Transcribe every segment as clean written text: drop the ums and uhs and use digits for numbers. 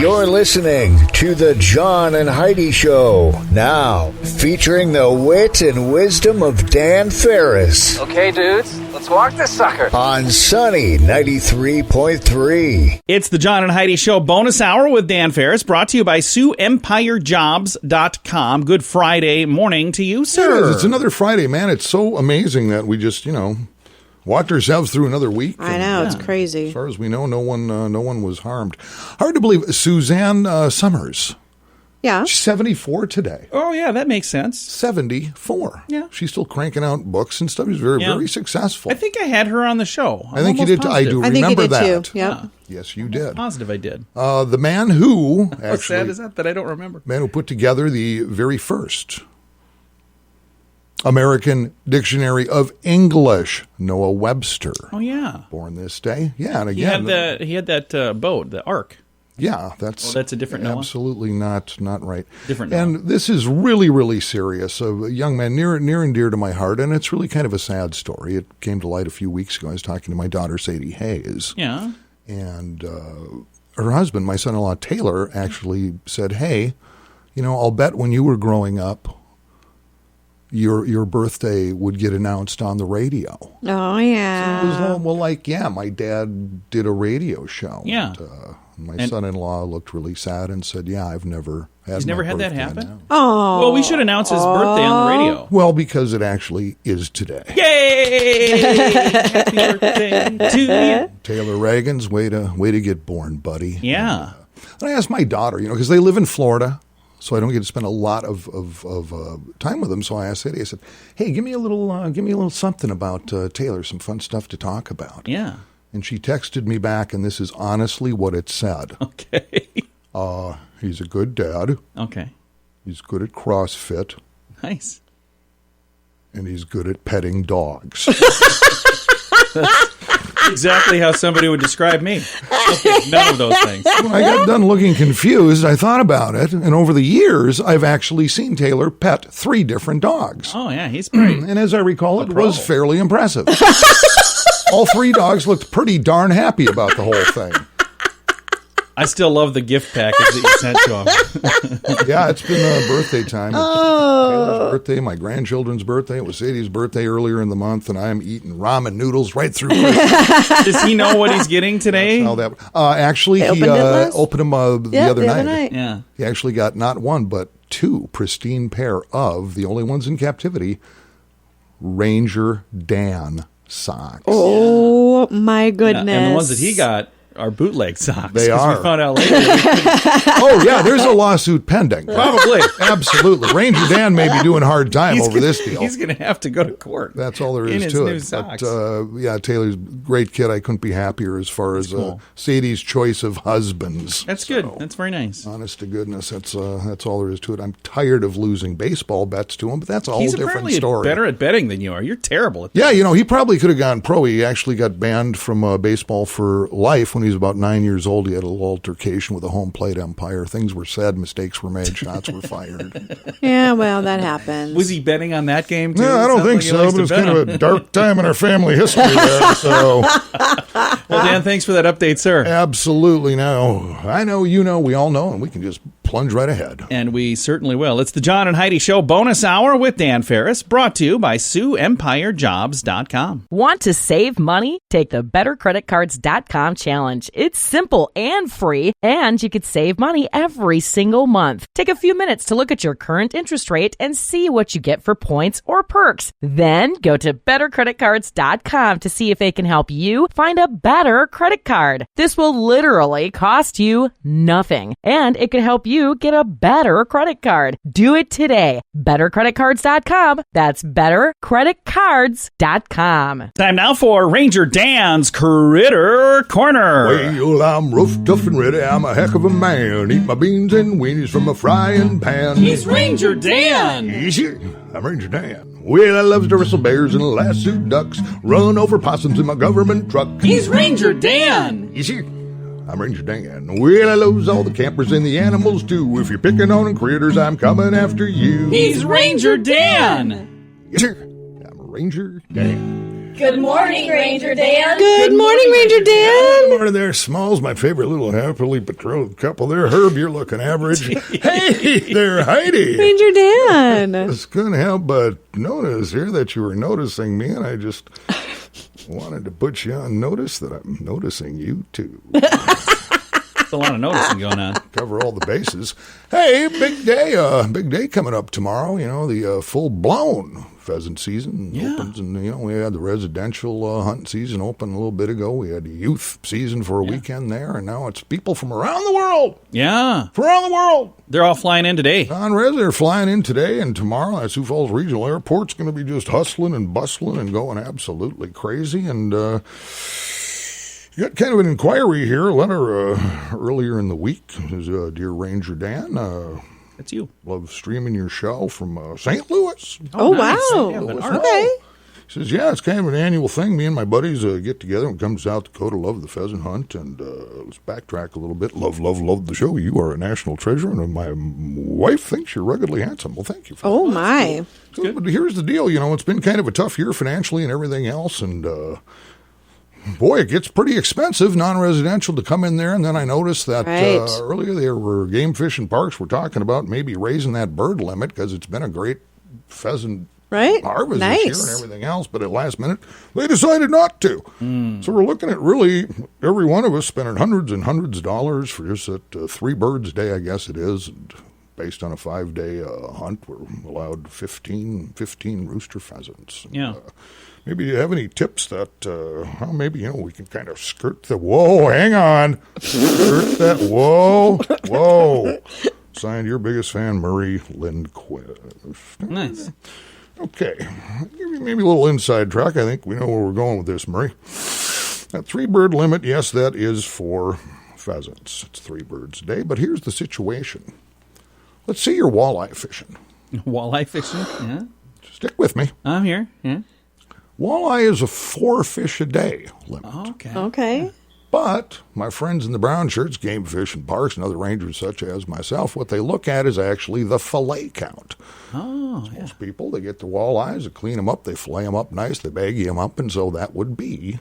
You're listening to the John and Heidi Show, now featuring the wit and wisdom of Dan Farris. Okay, dudes, let's walk this sucker. On Sunny 93.3. It's the John and Heidi Show bonus hour with Dan Farris, brought to you by SiouxEmpireJobs.com. Good Friday morning to you, sir. It is. It's another Friday, man. It's so amazing that we just, walked ourselves through another week. I know, it's crazy. As far as we know, no one was harmed. Hard to believe. Suzanne Summers. Yeah. She's 74 today. Oh, yeah, that makes sense. 74. Yeah. She's still cranking out books and stuff. She's very successful. I think I had her on the show. I think you did. I do remember that. I think you did too. Yep. Yes, you did. Positive I did. The man who actually... How sad is that I don't remember? Man who put together the very first American Dictionary of English, Noah Webster. Oh, yeah. Born this day. Yeah, and again... He had that boat, the Ark. Yeah, that's a different Noah? Absolutely not right. Different Noah. And this is really, really serious. A young man near and dear to my heart, and it's really kind of a sad story. It came to light a few weeks ago. I was talking to my daughter, Sadie Hayes. Yeah. And her husband, my son-in-law, Taylor, actually said, hey, I'll bet when you were growing up, your birthday would get announced on the radio. Oh, yeah. So it was my dad did a radio show. Yeah. And my son-in-law looked really sad and said, yeah, I've never had He's never had that birthday happen? announced. Oh. Well, we should announce his birthday on the radio. Well, because it actually is today. Yay! Happy birthday to you. Taylor Reagan's way to get born, buddy. Yeah. And I asked my daughter, because they live in Florida, so I don't get to spend a lot of time with them. So I asked Sadie, I said, hey, give me a little something about Taylor, some fun stuff to talk about. Yeah. And she texted me back, and this is honestly what it said. Okay. He's a good dad. Okay. He's good at CrossFit. Nice. And he's good at petting dogs. That's exactly how somebody would describe me. Okay, none of those things. When I got done looking confused, I thought about it, and over the years, I've actually seen Taylor pet 3 different dogs. Oh, yeah, he's pretty. And as I recall, it was fairly impressive. All 3 dogs looked pretty darn happy about the whole thing. I still love the gift package that you sent to him. Yeah, it's been birthday time. Taylor's birthday, my grandchildren's birthday. It was Sadie's birthday earlier in the month, and I'm eating ramen noodles right through Christmas. Does he know what he's getting today? Actually, he opened them the other night. Yeah. He actually got not 1, but 2 pristine pair of, the only ones in captivity, Ranger Dan socks. Oh, my goodness. Yeah, and the ones that he got are bootleg socks. They are. We found out later. Oh, yeah, there's a lawsuit pending. Probably. Absolutely. Ranger Dan may be doing hard time over this deal. He's going to have to go to court. That's all there is to it. Socks. But, Taylor's a great kid. I couldn't be happier as far as cool. Sadie's choice of husbands. That's good. That's very nice. Honest to goodness, that's all there is to it. I'm tired of losing baseball bets to him, but that's a whole different story. He's better at betting than you are. You're terrible at that. Yeah, he probably could have gone pro. He actually got banned from baseball for life when he was about 9 years old. He had a little altercation with a home plate umpire. Things were said, mistakes were made, shots were fired. Yeah, well, that happens. Was he betting on that game, too? No, I don't think so, but it's kind of a dark time in our family history there. So, well, Dan, thanks for that update, sir. Absolutely. No, I know, we all know, and we can just plunge right ahead. And we certainly will. It's the John and Heidi Show bonus hour with Dan Farris, brought to you by SiouxEmpireJobs.com. Want to save money? Take the BetterCreditCards.com challenge. It's simple and free, and you could save money every single month. Take a few minutes to look at your current interest rate and see what you get for points or perks. Then go to BetterCreditCards.com to see if they can help you find a better credit card. This will literally cost you nothing, and it could help you get a better credit card. Do it today. BetterCreditCards.com. That's BetterCreditCards.com. Time now for Ranger Dan's Critter Corner. Well, I'm rough, tough, and ready. I'm a heck of a man. Eat my beans and weenies from a frying pan. He's Ranger Dan. Easy. I'm Ranger Dan. Well, I loves to wrestle bears and lasso ducks, run over possums in my government truck. He's Ranger Dan. Easy. I'm Ranger Dan. Well, I loves all the campers and the animals too. If you're picking on critters, I'm coming after you. He's Ranger Dan. Yes, sir. I'm Ranger Dan. Good morning, Ranger Dan. Good morning, Ranger Dan. Good morning there, Smalls, my favorite little happily betrothed couple there. Herb, you're looking average. Hey there, Heidi. Ranger Dan. I just couldn't help but notice here that you were noticing me, and I just wanted to put you on notice that I'm noticing you, too. There's a lot of noticing going on. Cover all the bases. Hey, big day coming up tomorrow. You know, the full-blown pheasant season opens, and you know we had the residential hunting season open a little bit ago. We had the youth season for a weekend there, and now it's people from around the world. Yeah. From around the world. They're all flying in today. Non-res, they're flying in today and tomorrow. At Sioux Falls Regional Airport's going to be just hustling and bustling and going absolutely crazy. And you got kind of an inquiry here, a letter earlier in the week. This is Dear Ranger Dan. That's you. Love streaming your show from St. Louis. Oh, nice. wow. Yeah, but Okay. He says, yeah, it's kind of an annual thing. Me and my buddies get together and come to South Dakota, love the pheasant hunt, and let's backtrack a little bit. Love the show. You are a national treasure, and my wife thinks you're ruggedly handsome. Well, thank you for Oh, that. my. So, but here's the deal. You know, it's been kind of a tough year financially and everything else, and boy, it gets pretty expensive, non-residential, to come in there. And then I noticed that Right. earlier there were game fish and parks were talking about maybe raising that bird limit because it's been a great pheasant Right? harvest Nice. this year and everything else. But at last minute, they decided not to. So we're looking at really every one of us spending hundreds and hundreds of dollars for just that 3 birds a day, I guess it is. And based on a 5-day hunt, we're allowed 15 rooster pheasants. Yeah. Maybe you have any tips that, well, maybe, you know, we can kind of skirt the, whoa, hang on. Skirt that, whoa. Signed, your biggest fan, Murray Lindquist. Nice. Okay. Give you maybe a little inside track. I think we know where we're going with this, Murray. That 3-bird limit, yes, that is for pheasants. It's 3 birds a day. But here's the situation. Let's say you're walleye fishing. Walleye fishing? Yeah. Stick with me. I'm here. Yeah. Walleye is a 4 fish a day limit. Okay. Okay. But my friends in the brown shirts, game fish and parks, and other rangers such as myself, what they look at is actually the fillet count. Oh, yeah. Most people, they get the walleyes, they clean them up, they fillet them up nice, they baggy them up, and so that would be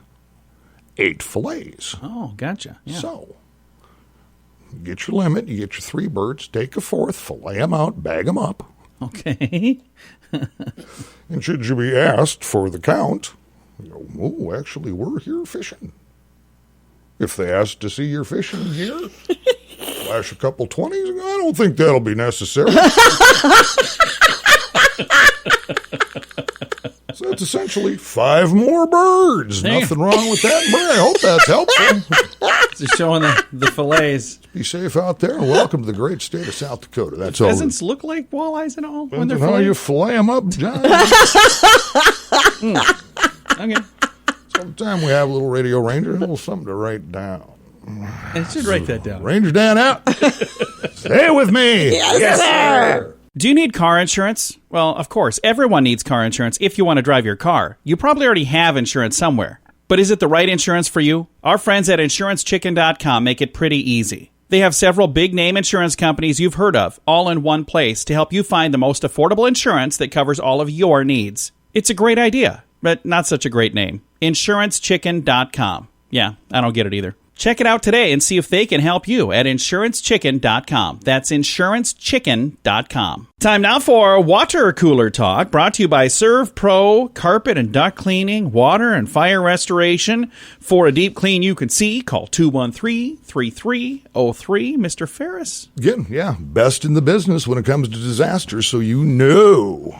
8 fillets. Oh, gotcha. Yeah. So, you get your limit, you get your 3 birds, take a 4th, fillet them out, bag them up. Okay. And should you be asked for the count, you go, oh, actually, we're here fishing. If they ask to see your fishing gear, flash a couple 20s, I don't think that'll be necessary. So that's essentially 5 more birds. Dang. Nothing wrong with that, Murray. I hope that's helpful. Just showing the fillets. Be safe out there, and welcome to the great state of South Dakota. That's all. Pheasants look like walleyes at all when they're How you fillets? fillet them up, John. Okay. Sometime we have a little radio ranger, a little something to write down. I should write that down. Ranger Dan out. Stay with me. Yes, sir. Do you need car insurance? Well, of course, everyone needs car insurance if you want to drive your car. You probably already have insurance somewhere. But is it the right insurance for you? Our friends at InsuranceChicken.com make it pretty easy. They have several big-name insurance companies you've heard of, all in one place to help you find the most affordable insurance that covers all of your needs. It's a great idea, but not such a great name. InsuranceChicken.com. Yeah, I don't get it either. Check it out today and see if they can help you at InsuranceChicken.com. That's InsuranceChicken.com. Time now for Water Cooler Talk, brought to you by Serve Pro Carpet and Duct Cleaning, Water and Fire Restoration. For a deep clean you can see, call 213-3303. Mr. Farris. Again, yeah, best in the business when it comes to disasters, so you know.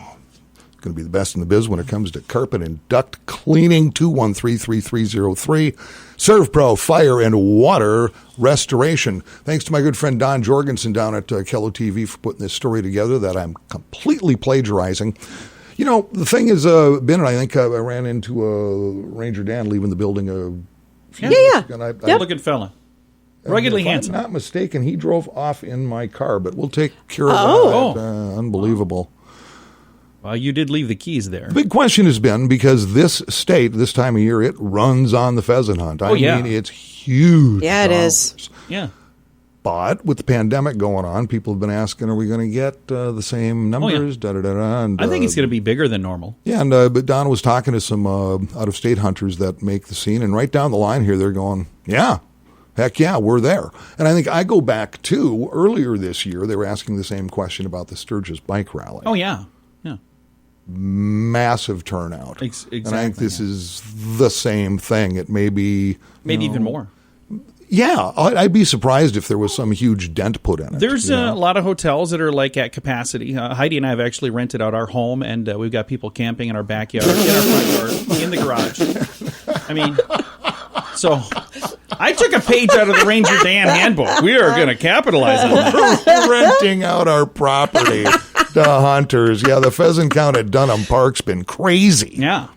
It's going to be the best in the biz when it comes to carpet and duct cleaning. 213-3303. Serve Pro Fire and Water Restoration. Thanks to my good friend Don Jorgensen down at Kello TV for putting this story together that I'm completely plagiarizing. You know, the thing has been, I think I ran into Ranger Dan leaving the building few Yeah. weeks ago, and Good-looking fella. Ruggedly if handsome. I'm not mistaken, he drove off in my car, but we'll take care of Oh. that. Unbelievable. Well, you did leave the keys there. The big question has been, because this state, this time of year, it runs on the pheasant hunt. I yeah. mean, it's huge. Yeah, it is. Yeah. But with the pandemic going on, people have been asking, are we going to get the same numbers? And, I think it's going to be bigger than normal. Yeah, and but Don was talking to some out-of-state hunters that make the scene, and right down the line here, they're going, yeah, heck yeah, we're there. And I think I go back to earlier this year, they were asking the same question about the Sturgis bike rally. Oh, yeah. Massive turnout. Exactly. And I think this is the same thing. It may be... Maybe even more. Yeah, I'd be surprised if there was some huge dent put in it. There's a lot of hotels that are like at capacity. Heidi and I have actually rented out our home, and we've got people camping in our backyard, in our front yard, in the garage. I mean, so I took a page out of the Ranger Dan handbook. We are going to capitalize on that. We're renting out our property to hunters. Yeah, the pheasant count at Dunham Park's been crazy. Yeah.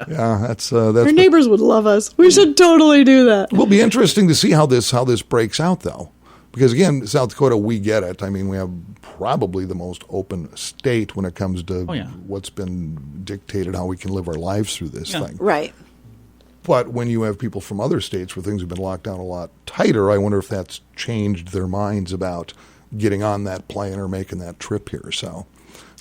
Yeah, that's Our neighbors would love us. We should totally do that. It will be interesting to see how this breaks out, though, because again, South Dakota, we get it. I mean, we have probably the most open state when it comes to what's been dictated, how we can live our lives through this thing. Right. But when you have people from other states where things have been locked down a lot tighter, I wonder if that's changed their minds about getting on that plane or making that trip here. So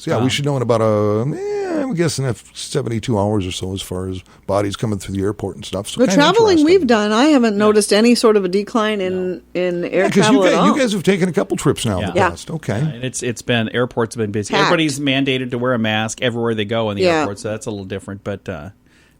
yeah, we should know in about I'm guessing 72 hours or so as far as bodies coming through the airport and stuff. So the traveling we've done, I haven't noticed any sort of a decline in air travel at all. You guys have taken a couple trips now in the past. Okay. And it's been, airports have been busy. Packed. Everybody's mandated to wear a mask everywhere they go in the airport, so that's a little different. But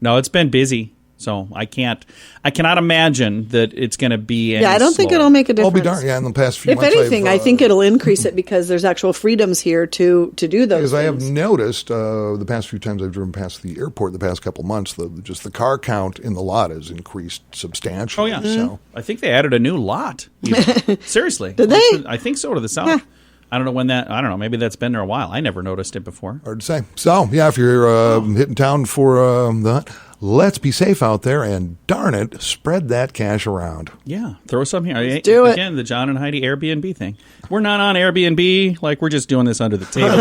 no, it's been busy. So I cannot imagine that it's going to be any I don't think it'll make a difference. I'll be darned. Yeah, in the past few months. If anything, I think it'll increase it because there's actual freedoms here to do those Because things. I have noticed the past few times I've driven past the airport the past couple of months, just the car count in the lot has increased substantially. Oh, yeah. So I think they added a new lot. Seriously. Did they? I think so, to the south. Yeah. I don't know when that, I don't know, maybe that's been there a while. I never noticed it before. Hard to say. So, yeah, if you're hitting town for the let's be safe out there, and darn it, spread that cash around. Yeah, throw some here. Let's do it. Again, the John and Heidi Airbnb thing. We're not on Airbnb. Like, we're just doing this under the table.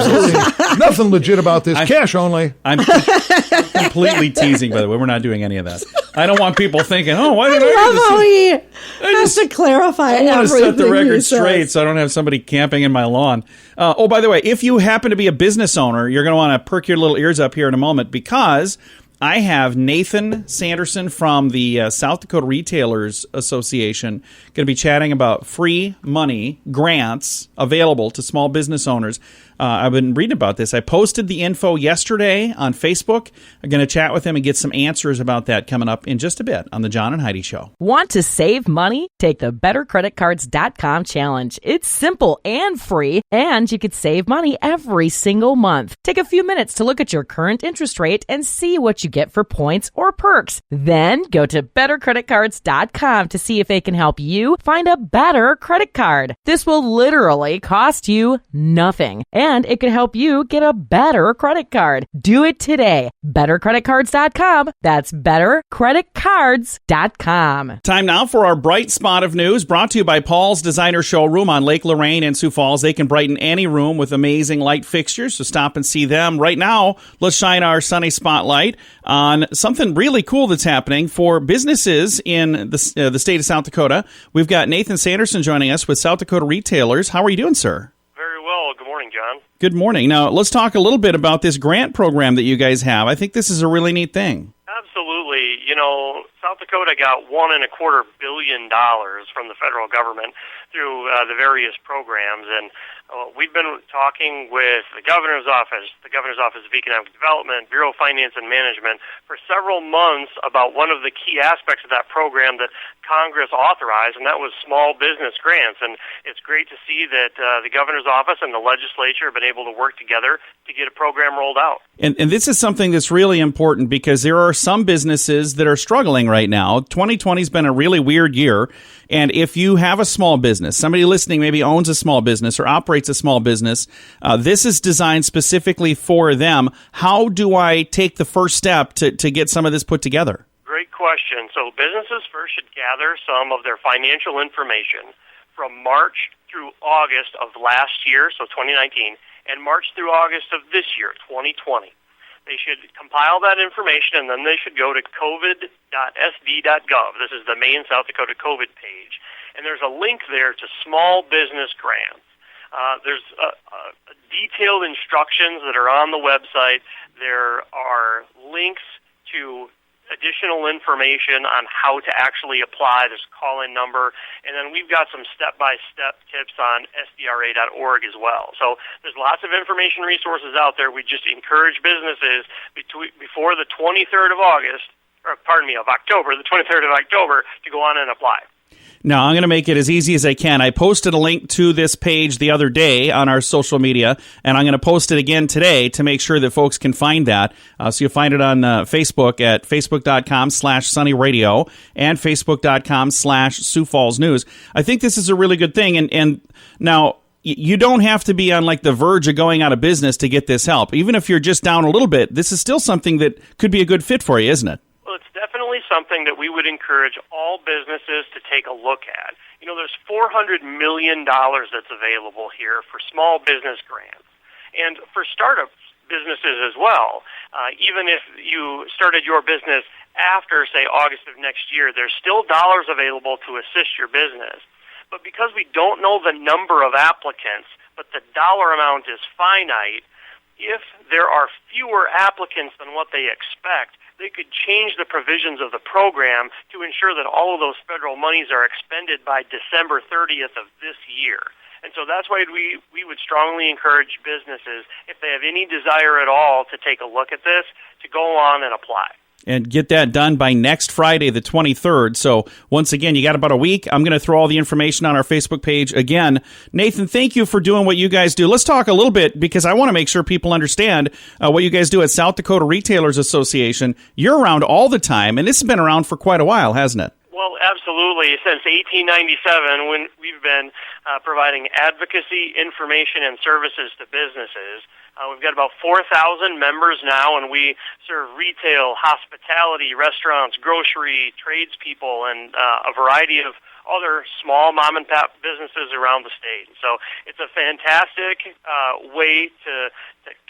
Nothing legit about this. Cash only. I'm completely teasing, by the way. We're not doing any of that. I don't want people thinking, oh, why did I love do how this? he has to clarify I want to set the everything he record says. straight so I don't have somebody camping in my lawn. By the way, if you happen to be a business owner, you're going to want to perk your little ears up here in a moment, because I have Nathan Sanderson from the South Dakota Retailers Association going to be chatting about free money grants available to small business owners. I've been reading about this. I posted the info yesterday on Facebook. I'm going to chat with him and get some answers about that coming up in just a bit on the John and Heidi Show. Want to save money? Take the bettercreditcards.com challenge. It's simple and free, and you could save money every single month. Take a few minutes to look at your current interest rate and see what you get for points or perks. Then go to bettercreditcards.com to see if they can help you find a better credit card. This will literally cost you nothing, and it could help you get a better credit card. Do it today. Bettercreditcards.com. That's bettercreditcards.com. Time now for our bright spot of news, brought to you by Paul's Designer Showroom on Lake Lorraine in Sioux Falls. They can brighten any room with amazing light fixtures, so stop and see them. Right now, let's shine our sunny spotlight on something really cool that's happening for businesses in the state of South Dakota. We've got Nathan Sanderson joining us with South Dakota Retailers. How are you doing, sir? Very well. Good morning, John. Good morning. Now, let's talk a little bit about this grant program that you guys have. I think this is a really neat thing. Absolutely. You know, South Dakota got $1.25 billion from the federal government through the various programs, and we've been talking with the Governor's Office of Economic Development, Bureau of Finance and Management for several months about one of the key aspects of that program that Congress authorized, and that was small business grants. And it's great to see that the Governor's Office and the legislature have been able to work together to get a program rolled out. And this is something that's really important, because there are some businesses that are struggling right now. 2020 has been a really weird year. And if you have a small business, somebody listening maybe owns a small business or operates a small business, this is designed specifically for them. How do I take the first step to get some of this put together? Great question. So businesses first should gather some of their financial information from March through August of last year, so 2019, and March through August of this year, 2020. they should compile that information, and then they should go to covid.sd.gov. This is the main South Dakota COVID page. And there's a link there to small business grants. There's detailed instructions that are on the website. There are links to additional information on how to actually apply. There's a call-in number. And then we've got some step-by-step tips on SDRA.org as well. So there's lots of information resources out there. We just encourage businesses before the 23rd of October, the 23rd of October, to go on and apply. Now, I'm going to make it as easy as I can. I posted a link to this page the other day on our social media, and I'm going to post it again today to make sure that folks can find that. So you'll find it on Facebook at facebook.com/sunnyradio and facebook.com/Sioux Falls News. I think this is a really good thing. And now, you don't have to be on like the verge of going out of business to get this help. Even if you're just down a little bit, this is still something that could be a good fit for you, isn't it? Well, it's definitely something that we would encourage all businesses to take a look at. You know, there's $400 million that's available here for small business grants. And for startup businesses as well, even if you started your business after, say, August of next year, there's still dollars available to assist your business. But because we don't know the number of applicants, but the dollar amount is finite, if there are fewer applicants than what they expect, they could change the provisions of the program to ensure that all of those federal monies are expended by December 30th of this year. And so that's why we would strongly encourage businesses, if they have any desire at all to take a look at this, to go on and apply. And get that done by next Friday, the 23rd. So once again, you got about a week. I'm going to throw all the information on our Facebook page again. Nathan, thank you for doing what you guys do. Let's talk a little bit, because I want to make sure people understand what you guys do at South Dakota Retailers Association. You're around all the time, and this has been around for quite a while, hasn't it? Well, absolutely. Since 1897, when we've been providing advocacy, information, and services to businesses. We've got about 4,000 members now, and we serve retail, hospitality, restaurants, grocery, tradespeople, and a variety of other small mom-and-pop businesses around the state. So it's a fantastic way to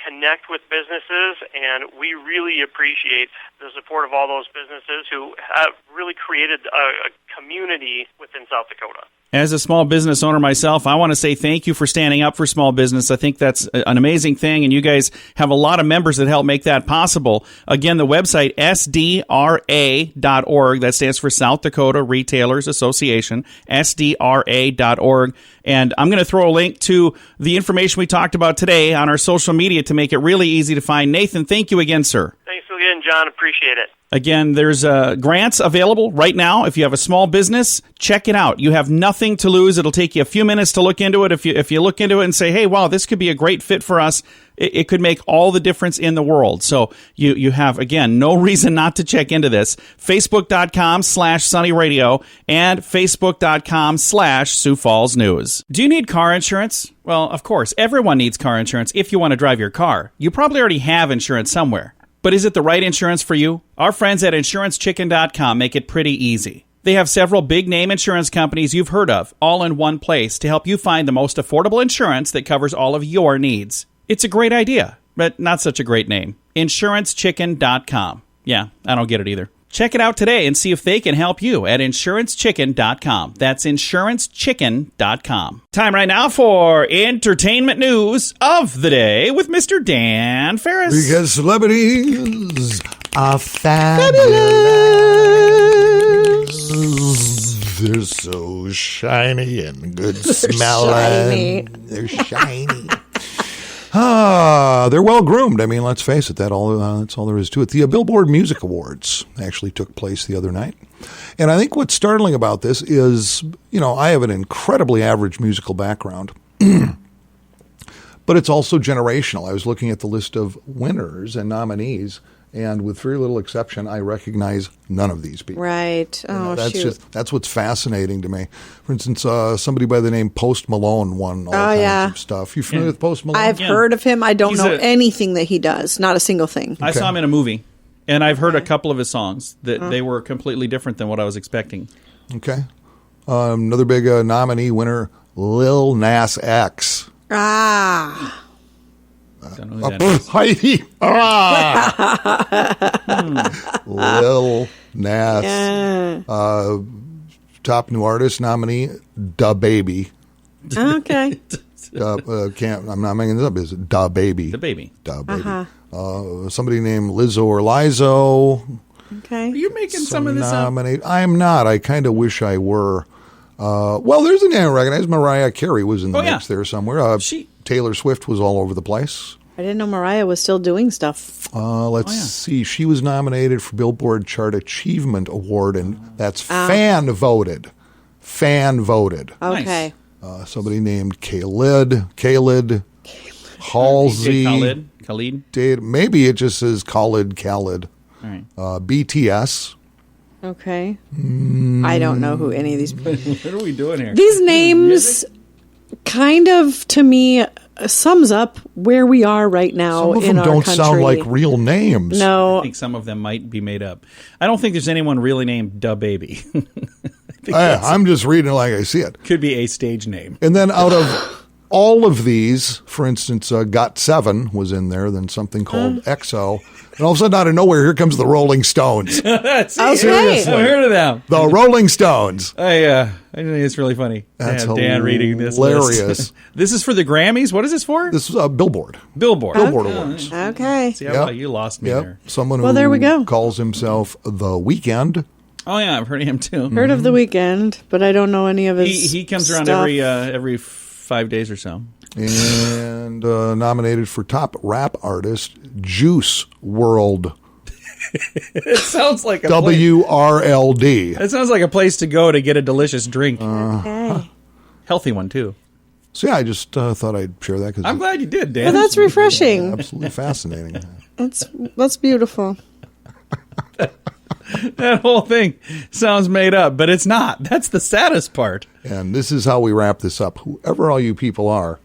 connect with businesses, and we really appreciate the support of all those businesses who have really created a community within South Dakota. As a small business owner myself, I want to say thank you for standing up for small business. I think that's an amazing thing, and you guys have a lot of members that help make that possible. Again, the website, SDRA.org. That stands for South Dakota Retailers Association, SDRA.org. And I'm going to throw a link to the information we talked about today on our social media to make it really easy to find. Nathan, thank you again, sir. Thanks again, John. Appreciate it. Again, there's grants available right now. If you have a small business, check it out. You have nothing to lose. It'll take you a few minutes to look into it. If you look into it and say, hey, wow, this could be a great fit for us, it could make all the difference in the world. So you have, again, no reason not to check into this. Facebook.com/sunnyradio and Facebook.com/Sioux Falls News. Do you need car insurance? Well, of course, everyone needs car insurance if you want to drive your car. You probably already have insurance somewhere. But is it the right insurance for you? Our friends at InsuranceChicken.com make it pretty easy. They have several big-name insurance companies you've heard of, all in one place to help you find the most affordable insurance that covers all of your needs. It's a great idea, but not such a great name. InsuranceChicken.com. Yeah, I don't get it either. Check it out today and see if they can help you at InsuranceChicken.com. That's InsuranceChicken.com. Time right now for entertainment news of the day with Mr. Dan Farris. Because celebrities are fabulous. They're so shiny and good smelling. They're shiny. They're well groomed. I mean, let's face it. That's all there is to it. The Billboard Music Awards actually took place the other night. And I think what's startling about this is, I have an incredibly average musical background. But it's also generational. I was looking at the list of winners and nominees, and with very little exception, I recognize none of these people. Right. That's what's fascinating to me. For instance, somebody by the name Post Malone won all kinds of stuff. You familiar with Post Malone? I've heard of him. I don't know anything that he does. Not a single thing. I saw him in a movie, and I've heard a couple of his songs that they were completely different than what I was expecting. Okay. Another big nominee winner, Lil Nas X. Don't know who that is. Heidi. Lil Nas. Top new artist nominee, Da Baby. Okay. I'm not making this up. Is it Da Baby? The baby. Da Baby. Somebody named Lizzo or Lizo. Okay. Are you making some of this up? I'm not. I kind of wish I were. Well, there's a name I recognize. Mariah Carey was in the mix there somewhere. Taylor Swift was all over the place. I didn't know Mariah was still doing stuff. Let's see. She was nominated for Billboard Chart Achievement Award, and that's fan voted. Fan voted. Okay. Somebody named Khalid, Halsey. Khalid? Maybe it just says Khalid. All right. BTS. Okay. I don't know who any of these people. What are we doing here? These names kind of, to me, sums up where we are right now Some of in them our don't country. sound like real names. No. I think some of them might be made up. I don't think there's anyone really named Da Baby. I'm just reading it like I see it. Could be a stage name. And then out of all of these, for instance, Got7 was in there, then something called EXO. And all of a sudden, out of nowhere, here comes the Rolling Stones. Seriously. I've heard of them. The Rolling Stones. I think it's really funny. That's Dan reading this hilarious. list. This is for the Grammys? What is this for? This is Billboard. Billboard Awards. Okay. See how you lost me there. Someone Well, there we go. who calls himself The Weeknd. Oh, yeah, I've heard of him, too. Heard of The Weeknd, but I don't know any of his He comes around stuff. every 5 days or so. And nominated for Top Rap Artist, Juice WRLD. It sounds like a WRLD. It sounds like a place to go to get a delicious drink. Okay. Healthy one, too. So, yeah, I just thought I'd share that. I'm glad you did, Dan. Well, that's refreshing. Absolutely fascinating. That's beautiful. That whole thing sounds made up, but it's not. That's the saddest part. And this is how we wrap this up. Whoever all you people are,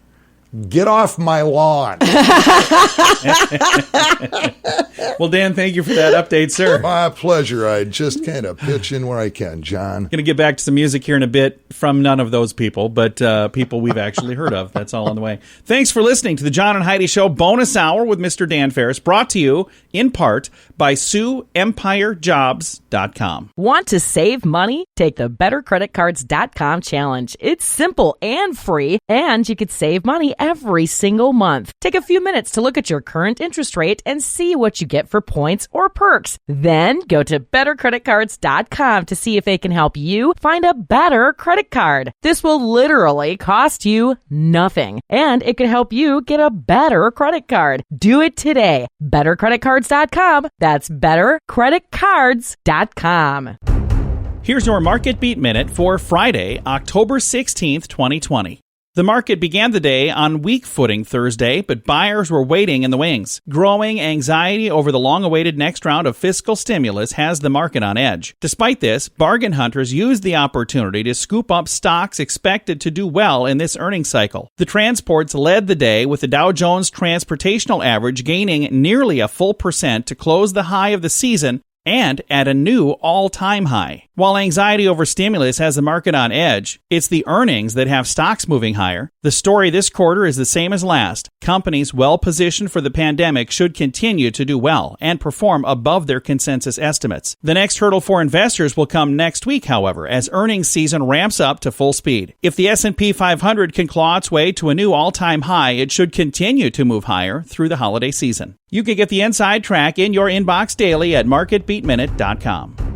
get off my lawn. Well, Dan, thank you for that update, sir. My pleasure. I just kind of pitch in where I can, John. Going to get back to some music here in a bit from none of those people, but people we've actually heard of. That's all on the way. Thanks for listening to the John and Heidi Show bonus hour with Mr. Dan Farris, brought to you in part by SiouxEmpireJobs.com. Want to save money? Take the BetterCreditCards.com challenge. It's simple and free, and you could save money every single month. Take a few minutes to look at your current interest rate and see what you get for points or perks. Then go to BetterCreditCards.com to see if they can help you find a better credit card. This will literally cost you nothing, and it could help you get a better credit card. Do it today. BetterCreditCards.com. That's BetterCreditCards.com. Here's your Market Beat Minute for Friday, October 16th, 2020. The market began the day on weak footing Thursday, but buyers were waiting in the wings. Growing anxiety over the long-awaited next round of fiscal stimulus has the market on edge. Despite this, bargain hunters used the opportunity to scoop up stocks expected to do well in this earnings cycle. The transports led the day, with the Dow Jones Transportational Average gaining nearly a full % to close the high of the season and at a new all-time high. While anxiety over stimulus has the market on edge, it's the earnings that have stocks moving higher. The story this quarter is the same as last. Companies well-positioned for the pandemic should continue to do well and perform above their consensus estimates. The next hurdle for investors will come next week, however, as earnings season ramps up to full speed. If the S&P 500 can claw its way to a new all-time high, it should continue to move higher through the holiday season. You can get the inside track in your inbox daily at marketbeatminute.com.